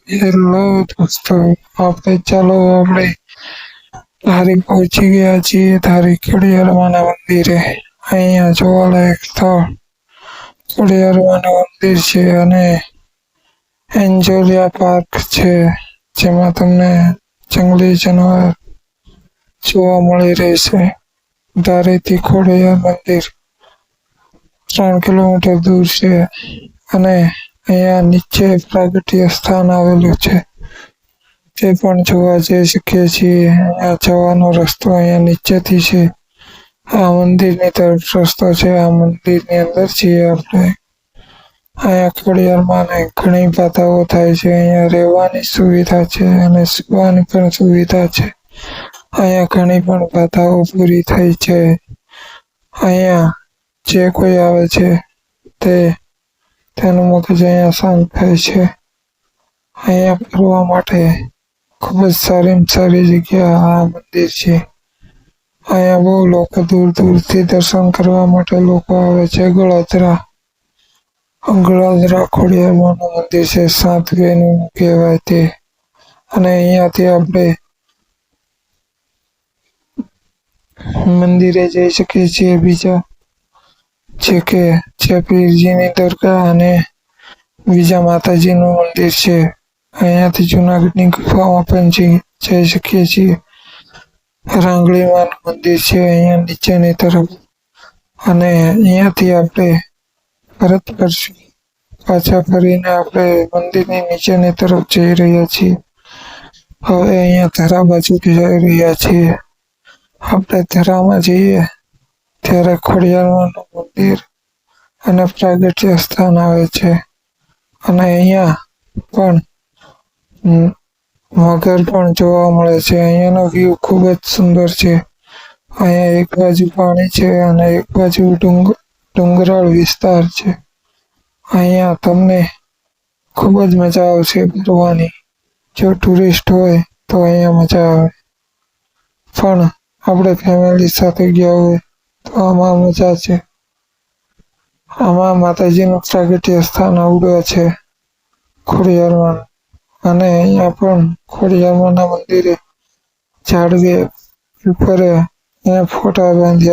Hello દોસ્તો, આપણે ધારી પહોંચી ગયા છીએ. ધારી ખોડિયારમાંના મંદિરે. અહીંયા જોવાલાયક સ્થળ ખોડિયારમાંનું મંદિર છે અને એન્જોલિયા પાર્ક છે, જેમાં તમને જંગલી જાનવર જોવા મળી રહેશે. ધારીથી ખોડિયાર મંદિર 3 કિલોમીટર દૂર છે અને અહીંયા નીચે પ્રાગટ્ય સ્થાન આવેલું છે, તે પણ જોવા જઈ શકીએ છીએ. અહીંયા જવાનો રસ્તો અહીંયા નીચેથી છે. આ મંદિરની તરફ રસ્તો છે. આ મંદિરની અંદર છીએ આપણે. અહીંયા ખોડિયારમાંને ઘણી બાધાઓ થાય છે. અહીંયા રહેવાની સુવિધા છે અને સુવાની પણ સુવિધા છે. અહીંયા ઘણી પણ બાધાઓ પૂરી થઈ છે. અહીંયા જે કોઈ આવે છે તેનું મગજ અહીંયા શાંત થાય છે. અહીંયા ફરવા માટે ખૂબ જ સારી જગ્યા આ મંદિર છે. અહીંયા બહુ લોકો દૂર દૂરથી દર્શન કરવા માટે લોકો આવે છે. ગળોદરા ખોડિયારમાંનું મંદિર છે, સાતવેનું કહેવાય તે. અને અહીંયાથી આપણે મંદિરે જઈ શકીએ છીએ બીજા, જે કે પીરજીની દરગાહ અને બીજા માતાજીનું મંદિર છે. અહીંયાથી જુનાગઢની ગુફામાં પણ જઈ શકીએ છીએ. રાંગળીમાનું મંદિર છે અહીંયા નીચેની તરફ. અને અહીંયાથી આપણે પરત કરશું. પાછા ફરીને આપણે મંદિરની નીચેની તરફ જઈ રહ્યા છીએ. હવે અહીંયા ધરા બાજુ જઈ રહ્યા છીએ. આપણે ધરામાં જઈએ ત્યારે ખોડિયારમાંનું મંદિર અને પ્રાગટ્ય સ્થાન આવે છે. અને અહીંયા પણ મગર પણ જોવા મળે છે. અહીંયાનો વ્યૂ ખૂબ જ સુંદર છે. અહીંયા એક બાજુ પાણી છે અને એક બાજુ ડુંગરાળ વિસ્તાર છે. અહીંયા તમને ખૂબ જ મજા આવશે ફરવાની. જો ટુરિસ્ટ હોય તો અહીંયા મજા આવે, પણ આપણે ફેમિલી સાથે ગયા હોય તો આમાં મજા છે. આમાં માતાજીનું પ્રાગટ્ય સ્થાન આવડું છે ખોડિયારમાં. અને અહીંયા પણ ખોડિયારમાંના મંદિરે ઝાડવે ઉપર અહીંયા ફોટા બાંધ્યા